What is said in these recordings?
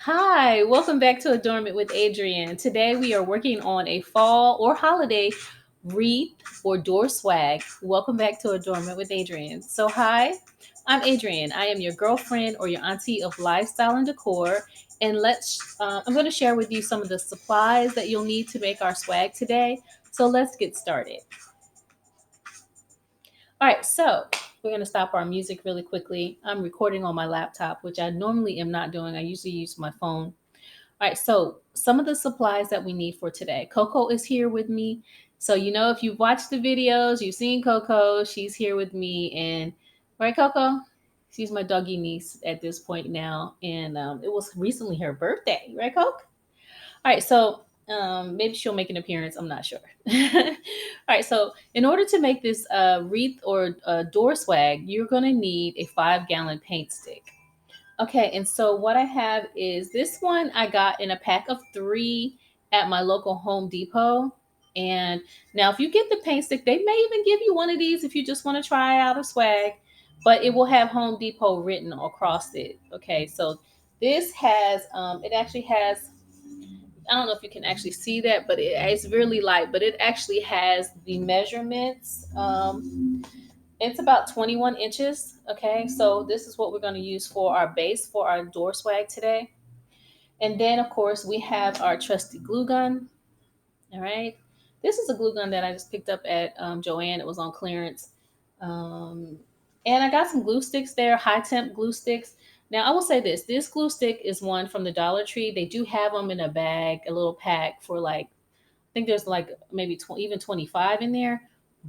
Hi, welcome back to Adornment with Adrienne. Today we are working on a fall or holiday wreath or door swag. Welcome back to Adornment with Adrienne. Hi, I'm Adrienne. I am your girlfriend or your auntie of lifestyle and decor. And I'm going to share with you some of the supplies that you'll need to make our swag today. So let's get started. All right, so we're going to stop our music really quickly. I'm recording on my laptop, which I normally am not doing. I usually use my phone. All right, so some of the supplies that we need for today. Coco is here with me. So, if you've watched the videos, you've seen Coco, she's here with me. And, right, Coco? She's my doggy niece at this point now. And it was recently her birthday, right, Coco? All right, so maybe she'll make an appearance. I'm not sure. All right, so in order to make this wreath or door swag, you're going to need a 5-gallon paint stick. Okay, and so what I have is this one I got in a pack of 3 at my local Home Depot. And now, if you get the paint stick, they may even give you one of these if you just want to try out a swag, but it will have Home Depot written across it. Okay, so this has, it actually has, I don't know if you can actually see that, but it's really light, but it actually has the measurements. It's about 21 inches. Okay, so this is what we're going to use for our base for our door swag today. And then, of course, we have our trusty glue gun. All right, this is a glue gun that I just picked up at Joann. It was on clearance. Um, and I got some glue sticks there, high temp glue sticks. Now, I will say this glue stick is one from the Dollar Tree. They do have them in a bag, a little pack for like, I think there's like maybe even 25 in there.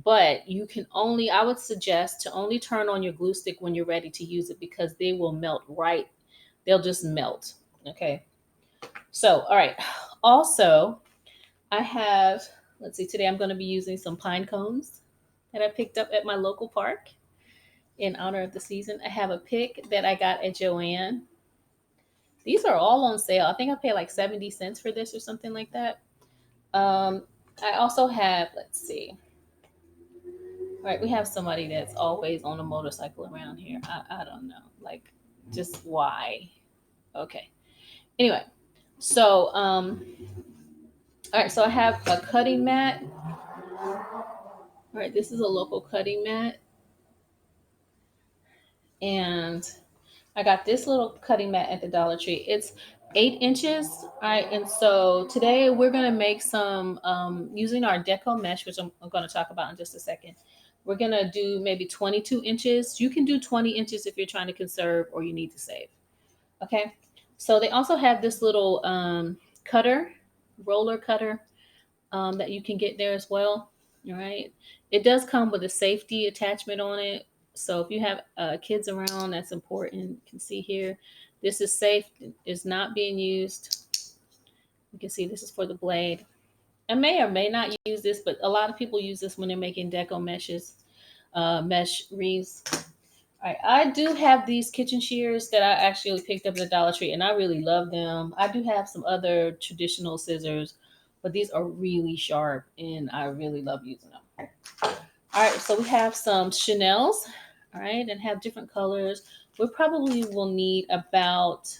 But you can only, I would suggest to only turn on your glue stick when you're ready to use it because they will melt right. They'll just melt. Okay. So, all right. Also, I have, let's see, today I'm going to be using some pine cones that I picked up at my local park in honor of the season. I have a pick that I got at Joann. These are all on sale. I think I paid like 70 cents for this or something like that. Um, I also have, let's see, all right, we have somebody that's always on a motorcycle around here. I don't know, like, just why? Okay. Anyway, so all right, so I have a cutting mat. All right, this is a local cutting mat, and I got this little cutting mat at the Dollar Tree. It's 8 inches. All right, and so today we're gonna make some using our Deco Mesh, which I'm going to talk about in just a second. We're gonna do maybe 22 inches. You can do 20 inches if you're trying to conserve or you need to save. Okay. So they also have this little cutter, roller cutter that you can get there as well. All right. It does come with a safety attachment on it. So if you have kids around, that's important. You can see here, this is safe. It's not being used. You can see this is for the blade. I may or may not use this, but a lot of people use this when they're making deco mesh wreaths. All right, I do have these kitchen shears that I actually picked up at the Dollar Tree, and I really love them. I do have some other traditional scissors, but these are really sharp, and I really love using them. All right, so we have some Chanel's, all right, and have different colors. We probably will need about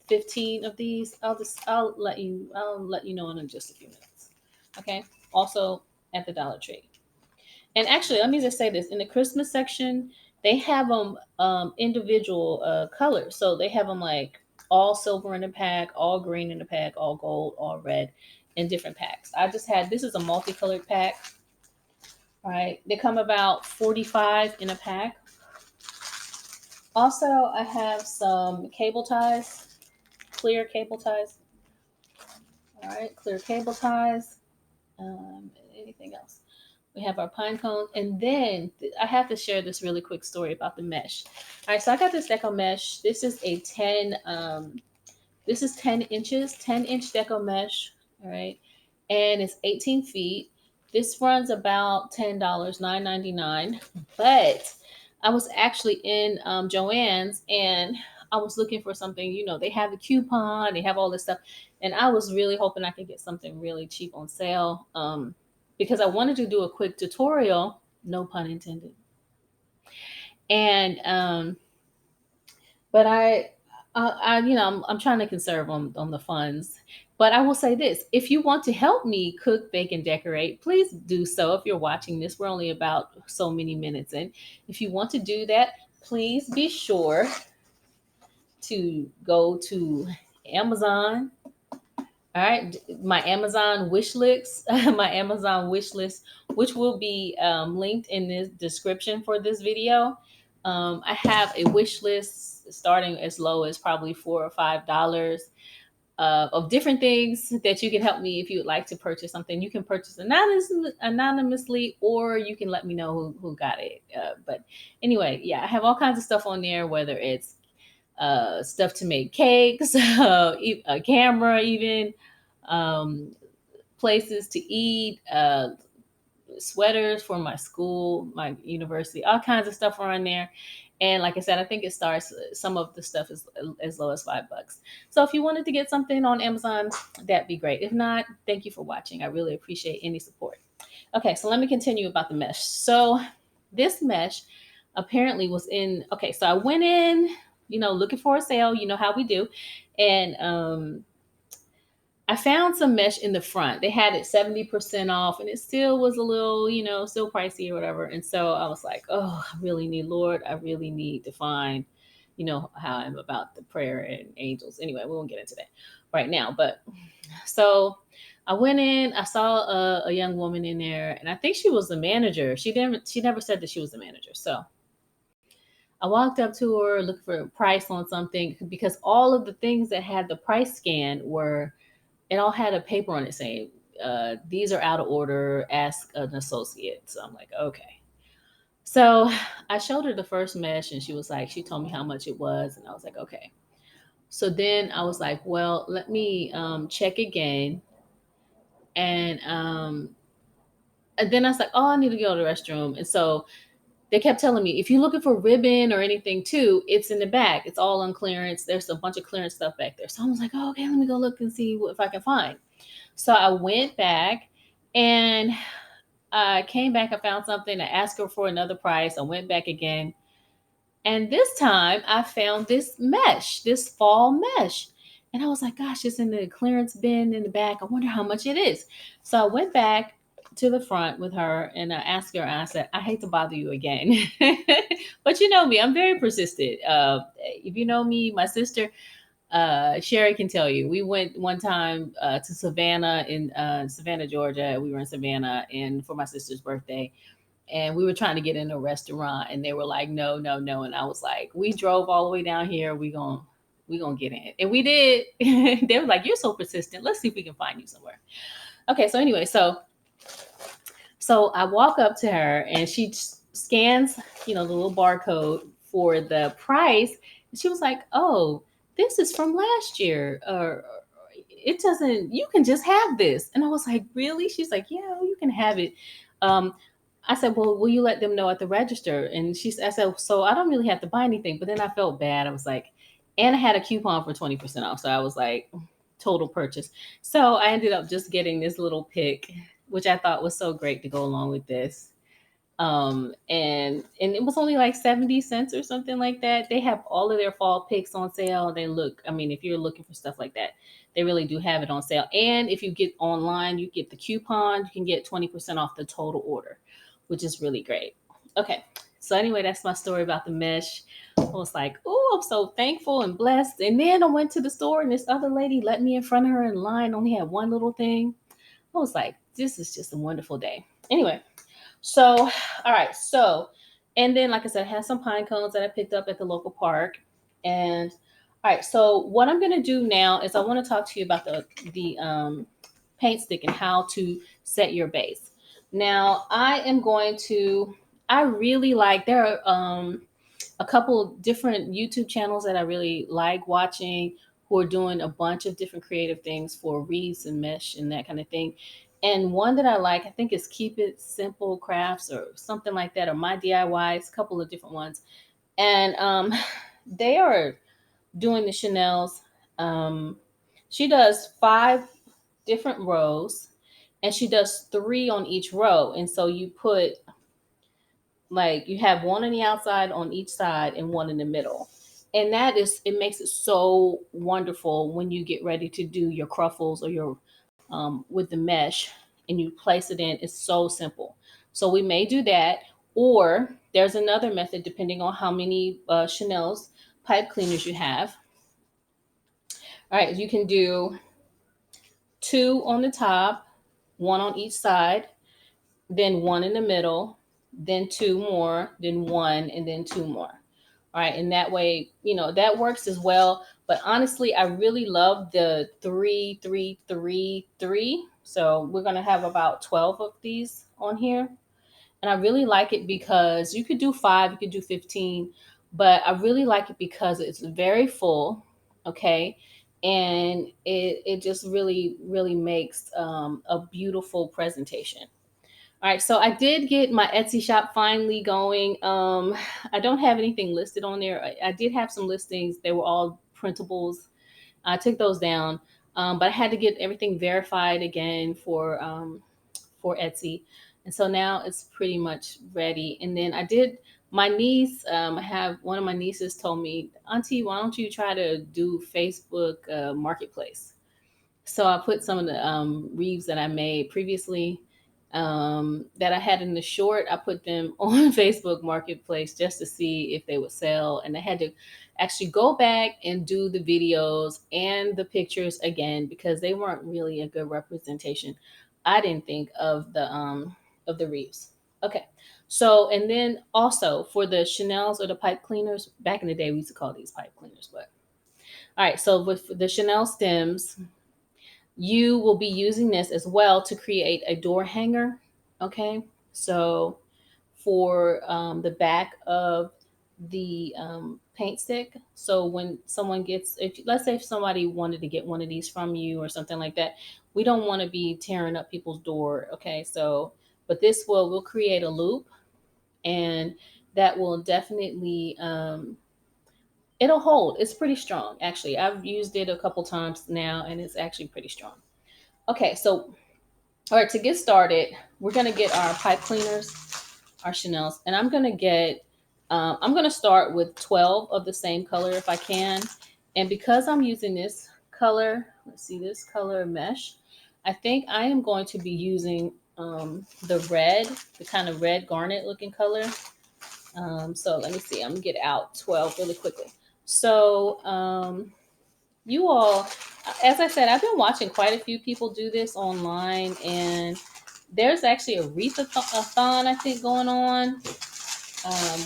15 of these. I'll let you know in just a few minutes. Okay. Also at the Dollar Tree. And actually, let me just say this: in the Christmas section, they have them individual colors. So they have them like all silver in a pack, all green in a pack, all gold, all red, in different packs. I just had this is a multicolored pack. All right, they come about 45 in a pack. Also, I have some cable ties, clear cable ties. All right, clear cable ties. Anything else? We have our pine cones, and then I have to share this really quick story about the mesh. All right, so I got this Deco Mesh. This is a 10. This is 10 inches, 10-inch Deco Mesh. All right, and it's 18 feet. This runs about $10, $9.99. But I was actually in Joann's, and I was looking for something. They have the coupon, they have all this stuff, and I was really hoping I could get something really cheap on sale. Because I wanted to do a quick tutorial, no pun intended. And but I'm trying to conserve on the funds, but I will say this: if you want to help me cook, bake, and decorate, please do so. If you're watching this, we're only about so many minutes in. If you want to do that, please be sure to go to Amazon. All right, my Amazon wish list, my Amazon wish list, which will be linked in the description for this video. I have a wish list starting as low as probably $4 or $5 of different things that you can help me if you would like to purchase something. You can purchase anonymously, or you can let me know who got it. But anyway, yeah, I have all kinds of stuff on there, whether it's stuff to make cakes, a camera, even um, places to eat, sweaters for my school, my university, all kinds of stuff are on there. And like I said, I think it starts, some of the stuff is as low as $5. So if you wanted to get something on Amazon, that'd be great. If not, thank you for watching. I really appreciate any support. Okay, so let me continue about the mesh. So this mesh apparently was in, okay, so I went in, looking for a sale, how we do. And I found some mesh in the front. They had it 70% off, and it still was a little, still pricey or whatever. And so I was like, oh, Lord, I really need to find, how I'm about the prayer and angels. Anyway, we won't get into that right now. But so I went in, I saw a young woman in there, and I think she was the manager. She never said that she was the manager. So I walked up to her looking for a price on something, because all of the things that had the price scan it all had a paper on it saying, these are out of order, ask an associate. So I'm like, okay. So I showed her the first mesh, and she told me how much it was. And I was like, okay. So then I was like, well, let me check again. And then I was like, oh, I need to go to the restroom. And so they kept telling me, if you're looking for ribbon or anything too, it's in the back. It's all on clearance. There's a bunch of clearance stuff back there. So I was like, oh, okay, let me go look and see if I can find. So I went back, and I came back. I found something. I asked her for another price. I went back again. And this time I found this mesh, this fall mesh. And I was like, gosh, it's in the clearance bin in the back. I wonder how much it is. So I went back to the front with her, and I asked her, and I said, I hate to bother you again. But you know me, I'm very persistent. If you know me, my sister, Sherry can tell you. We went one time to Savannah, in Savannah, Georgia. We were in Savannah, and for my sister's birthday, and we were trying to get in a restaurant, and they were like, no, no, no. And I was like, we drove all the way down here. We gonna get in, and we did. They were like, you're so persistent. Let's see if we can find you somewhere. Okay, so anyway, so I walk up to her, and she scans, the little barcode for the price. And she was like, oh, this is from last year. Or it doesn't, you can just have this. And I was like, really? She's like, yeah, well, you can have it. Um, I said, well, will you let them know at the register? And I said, so I don't really have to buy anything. But then I felt bad. I was like, and I had a coupon for 20% off. So I was like, total purchase. So I ended up just getting this little pick, which I thought was so great to go along with this. And it was only like 70 cents or something like that. They have all of their fall picks on sale. They look, I mean, if you're looking for stuff like that, they really do have it on sale. And if you get online, you get the coupon, you can get 20% off the total order, which is really great. Okay. So anyway, that's my story about the mesh. I was like, oh, I'm so thankful and blessed. And then I went to the store, and this other lady let me in front of her in line, only had one little thing. I was like, this is just a wonderful day. Anyway, so, all right. So, and then, like I said, I had some pine cones that I picked up at the local park. And all right. So, what I'm going to do now is I want to talk to you about the paint stick and how to set your base. Now, I really like, there are a couple different YouTube channels that I really like watching, who are doing a bunch of different creative things for wreaths and mesh and that kind of thing. And one that I like, I think, is Keep It Simple Crafts or something like that, or My DIYs, a couple of different ones. And they are doing the Chanel's. She does 5 different rows, and she does 3 on each row. And so you have one on the outside on each side and one in the middle. And it makes it so wonderful when you get ready to do your cruffles or your with the mesh and you place it in. It's so simple. So we may do that, or there's another method depending on how many Chanel's pipe cleaners you have. All right, you can do two on the top, one on each side, then one in the middle, then two more, then one, and then two more. All right, and that way, that works as well. But honestly, I really love the 3 3 3 3. So we're gonna have about 12 of these on here. And I really like it because you could do 5, you could do 15, but I really like it because it's very full, okay? And it just really, really makes a beautiful presentation. All right, so I did get my Etsy shop finally going. I don't have anything listed on there. I did have some listings. They were all printables. I took those down, but I had to get everything verified again for Etsy, and so now it's pretty much ready. And then I did. My niece, I have one of my nieces told me, Auntie, why don't you try to do Facebook Marketplace? So I put some of the reeves that I made previously that I had in the short. I put them on Facebook Marketplace just to see if they would sell. And I had to actually go back and do the videos and the pictures again because they weren't really a good representation. I didn't think of the reeves. Okay. So and then also for the Chanel's or the pipe cleaners, back in the day we used to call these pipe cleaners, but all right. So with the Chanel stems, you will be using this as well to create a door hanger. Okay. So for the back of the paint stick. So when someone gets, if let's say if somebody wanted to get one of these from you or something like that, we don't want to be tearing up people's door. Okay. So, but this will create a loop, and that will definitely, it'll hold. It's pretty strong. Actually, I've used it a couple times now and it's actually pretty strong. Okay, so all right, to get started, we're gonna get our pipe cleaners, our Chanel's, and I'm gonna start with 12 of the same color if I can. And because I'm using this color, let's see, this color mesh, I think I am going to be using the red, the kind of red garnet looking color. So let me see, I'm gonna get out 12 really quickly. So you all, as I said, I've been watching quite a few people do this online, and there's actually a wreath-a-thon, I think, going on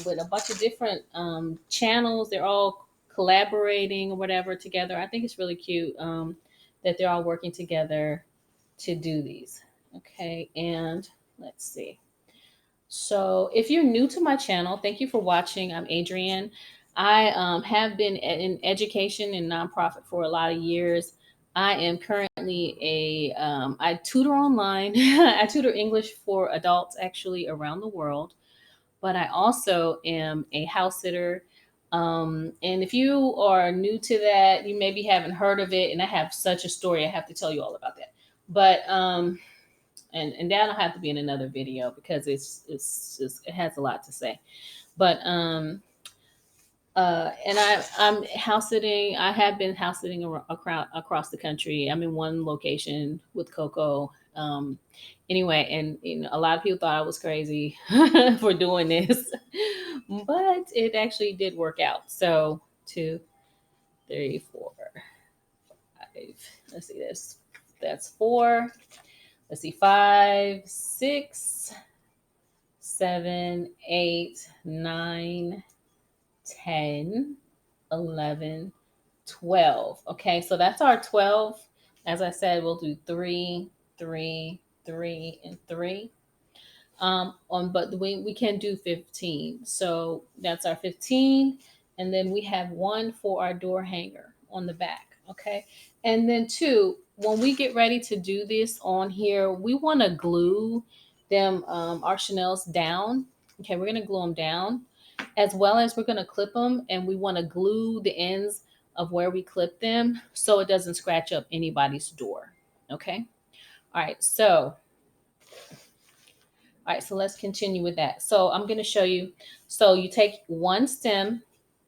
with a bunch of different channels. They're all collaborating or whatever together. I think it's really cute that they're all working together to do these. Okay, and let's see. So, if you're new to my channel, thank you for watching. I'm Adrienne. I have been in education and nonprofit for a lot of years. I am currently I tutor online. I tutor English for adults actually around the world, but I also am a house sitter. And if you are new to that, you maybe haven't heard of it. And I have such a story. I have to tell you all about that. But and that'll have to be in another video because it's just it has a lot to say. But and I'm house sitting. I have been house sitting across the country. I'm in one location with Coco. Anyway, and a lot of people thought I was crazy for doing this, but it actually did work out. So 2, 3, 4, 5. Let's see this. That's 4. Let's see, 5, 6, 7, 8, 9, 10, 11, 12. Okay, so that's our 12. As I said, we'll do 3, 3, 3, and 3. But we can do 15. So that's our 15. And then we have one for our door hanger on the back. Okay. And then 2, when we get ready to do this on here, we want to glue them, our Chanel's down. Okay. We're going to glue them down as well as we're going to clip them. And we want to glue the ends of where we clip them so it doesn't scratch up anybody's door. Okay. All right. All right, so let's continue with that. So I'm going to show you. So you take one stem,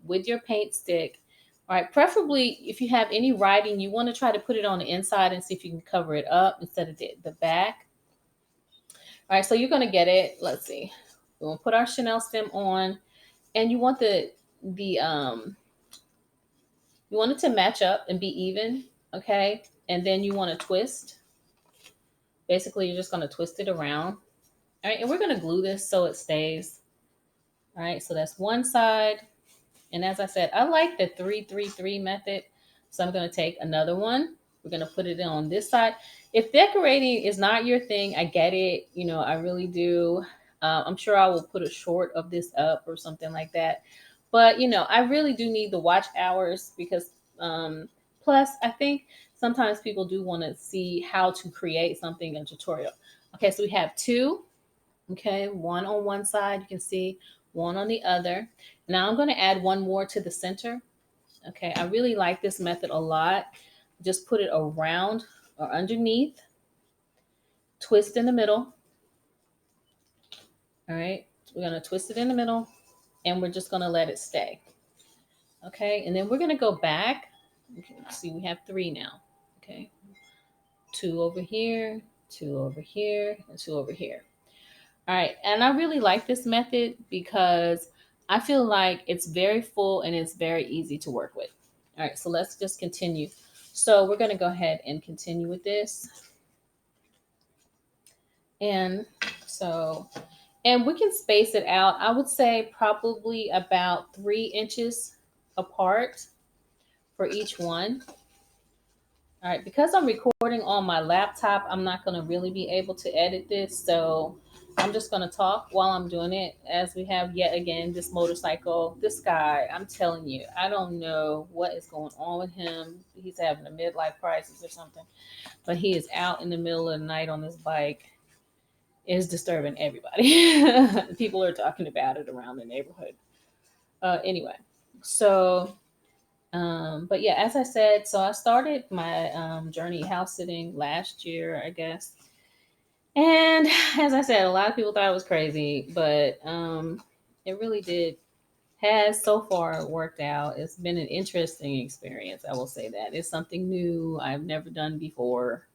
with your paint stick. All right, preferably if you have any writing, you want to try to put it on the inside and see if you can cover it up instead of the back. All right, so you're going to get it. Let's see. We're going to put our Chanel stem on, and you want the you want it to match up and be even, okay? And then you want to twist. Basically, you're just going to twist it around. All right, and we're going to glue this so it stays. All right, so that's one side. And as I said, I like the 3-3-3 method. So I'm going to take another one. We're going to put it on this side. If decorating is not your thing, I get it. You know, I really do. I'm sure I will put a short of this up or something like that. But, you know, I really do need the watch hours because plus I think sometimes people do want to see how to create something in a tutorial. Okay, so we have two. Okay, one on one side, you can see one on the other. Now I'm going to add one more to the center. Okay, I really like this method a lot. Just put it around or underneath, twist in the middle. All right, we're going to twist it in the middle and we're just going to let it stay. Okay, and then we're going to go back. Okay, see, we have three now. Okay, two over here, two over here, and two over here. All right, and I really like this method because I feel like it's very full and it's very easy to work with. All right, so let's just continue. So we're going to go ahead and continue with this. And so, and we can space it out. I would say probably about 3 inches apart for each one. All right, because I'm recording on my laptop, I'm not going to really be able to edit this. So I'm just going to talk while I'm doing it as we have yet again this motorcycle. This guy, I'm telling you, I don't know what is going on with him. He's having a midlife crisis or something, but he is out in the middle of the night on this bike. It's disturbing everybody. People are talking about it around the neighborhood. Anyway, so but yeah, as I said, so I started my journey house sitting last year, I guess. And as I said, a lot of people thought it was crazy, but it really did has so far worked out. It's been an interesting experience. I will say that it's something new I've never done before.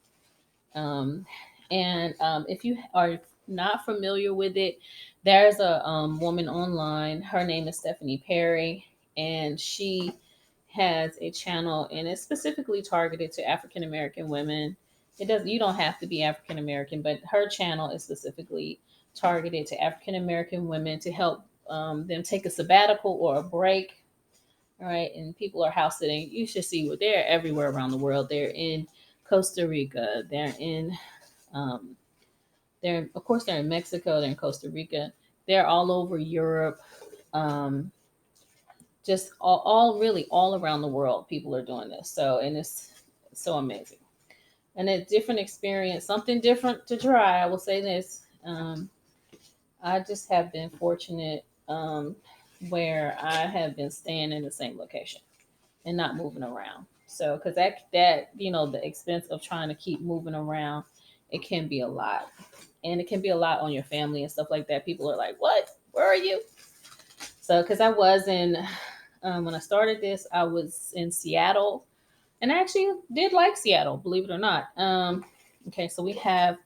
Um, and if you are not familiar with it, there's a woman online. Her name is Stephanie Perry, and she has a channel, and it's specifically targeted to African American women. It does You don't have to be African American, but her channel is specifically targeted to African American women to help them take a sabbatical or a break. All right, and people are house sitting. You should see what they're everywhere around the world. They're in Costa Rica. Um, of course, they're in Mexico. They're in Costa Rica. They're all over Europe. Um, just really all around the world, people are doing this. So, and it's so amazing. And a different experience, something different to try. I will say this. I just have been fortunate where I have been staying in the same location and not moving around. So, because that the expense of trying to keep moving around, it can be a lot, and it can be a lot on your family and stuff like that. People are like, "What? Where are you?" So, because I was in when I started this, I was in Seattle, and I actually did like Seattle, believe it or not. Okay, so we have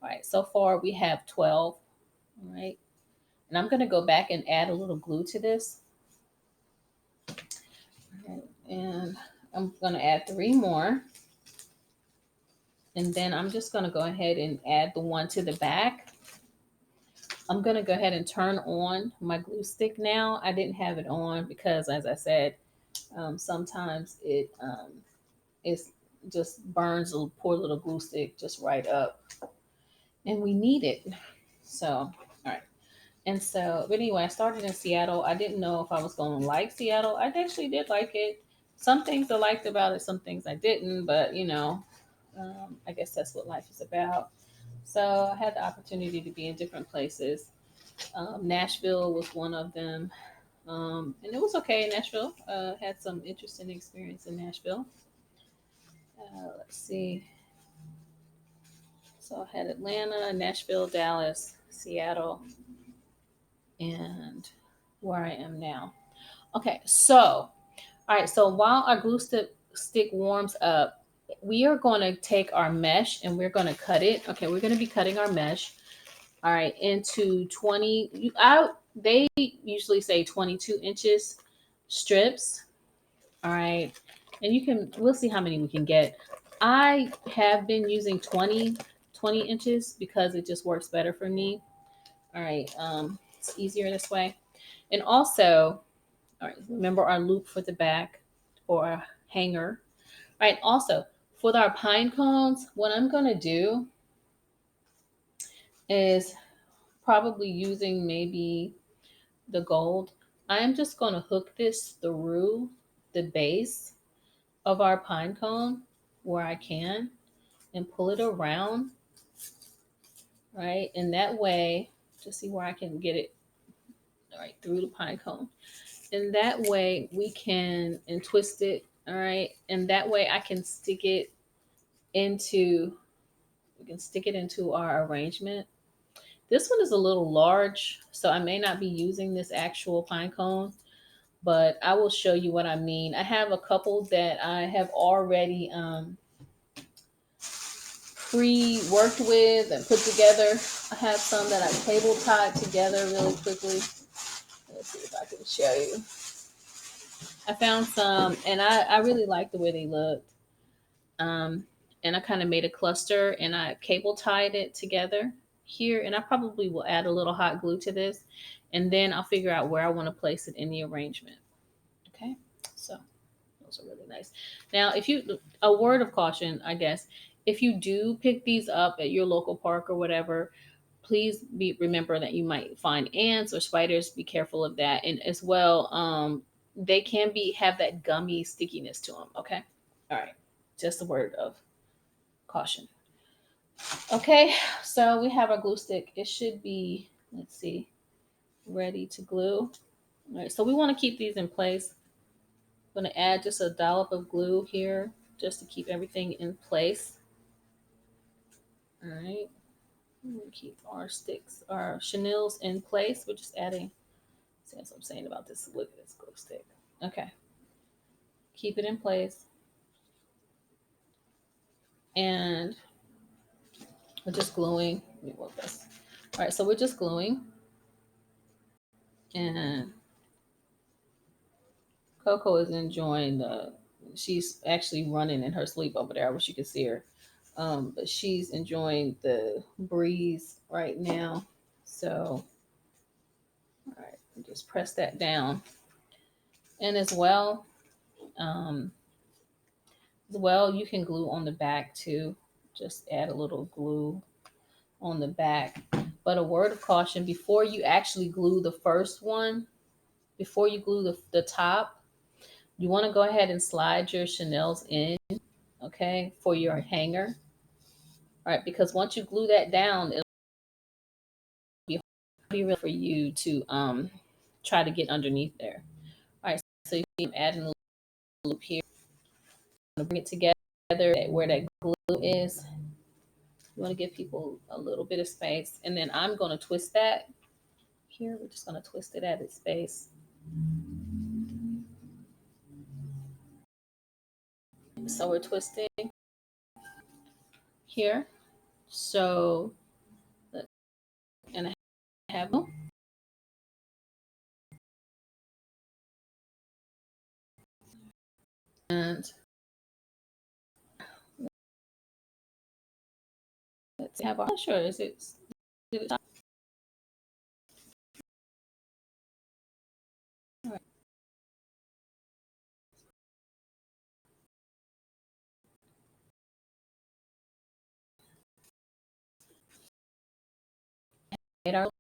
all right. So far, we have 12. All right, and I'm gonna go back and add a little glue to this. Okay, and I'm gonna add 3 more. And then I'm just going to go ahead and add the one to the back. I'm going to go ahead and turn on my glue stick now. I didn't have it on because, as I said, sometimes it's just burns a poor little glue stick just right up. And we need it. So, all right. And so, but anyway, I started in Seattle. I didn't know if I was going to like Seattle. I actually did like it. Some things I liked about it, some things I didn't, but I guess that's what life is about. So I had the opportunity to be in different places. Nashville was one of them. And it was okay in Nashville. Had some interesting experience in Nashville. Let's see. So I had Atlanta, Nashville, Dallas, Seattle, and where I am now. Okay, so all right, so while our glue stick warms up, we are going to take our mesh and we're going to cut it. Okay, we're going to be cutting our mesh, all right, into 20. They usually say 22 inches strips. All right, and we'll see how many we can get. I have been using 20 inches because it just works better for me. All right, it's easier this way. And also, all right, remember our loop for the back or a hanger. All right, also for our pine cones, what I'm gonna do is probably using maybe the gold. I'm just gonna hook this through the base of our pine cone where I can and pull it around, right? And that way, just see where I can get it, all right, through the pine cone. And that way we can and twist it, all right? And that way I can stick it into we can stick it into our arrangement. This one is a little large, so I may not be using this actual pine cone, but I will show you what I mean. I have a couple that I have already pre-worked with and put together. I have some that I cable tied together really quickly. Let's see if I can show you. I found some and I really like the way they looked. Um, and I kind of made a cluster and I cable tied it together here. And I probably will add a little hot glue to this. And then I'll figure out where I want to place it in the arrangement. Okay. So those are really nice. Now, a word of caution, I guess, if you do pick these up at your local park or whatever, please remember that you might find ants or spiders. Be careful of that. And as well, they can have that gummy stickiness to them. Okay. All right. Just a word of caution. Okay, so we have our glue stick. It should be, let's see, ready to glue. All right, so we want to keep these in place. I'm going to add just a dollop of glue here just to keep everything in place. All right, we'll keep our sticks, our chenilles in place. We're just adding, see what I'm saying about this. Look at this glue stick. Okay, keep it in place. And we're just gluing. Let me work this. All right, so we're just gluing. And Coco is enjoying she's actually running in her sleep over there. I wish you could see her. But she's enjoying the breeze right now. So, all right, just press that down. And um, as well, you can glue on the back too. Just add a little glue on the back. But a word of caution, before you actually glue the first one, before you glue the top, you want to go ahead and slide your chenilles in, okay, for your hanger. All right, because once you glue that down, it'll be real for you to try to get underneath there. All right, so you keep adding a loop here. Bring it together where that glue is. You want to give people a little bit of space, and then I'm going to twist that here. We're just going to twist it at its base. So we're twisting here. So, and I have them. And let's have our, sure, is it, all right. Our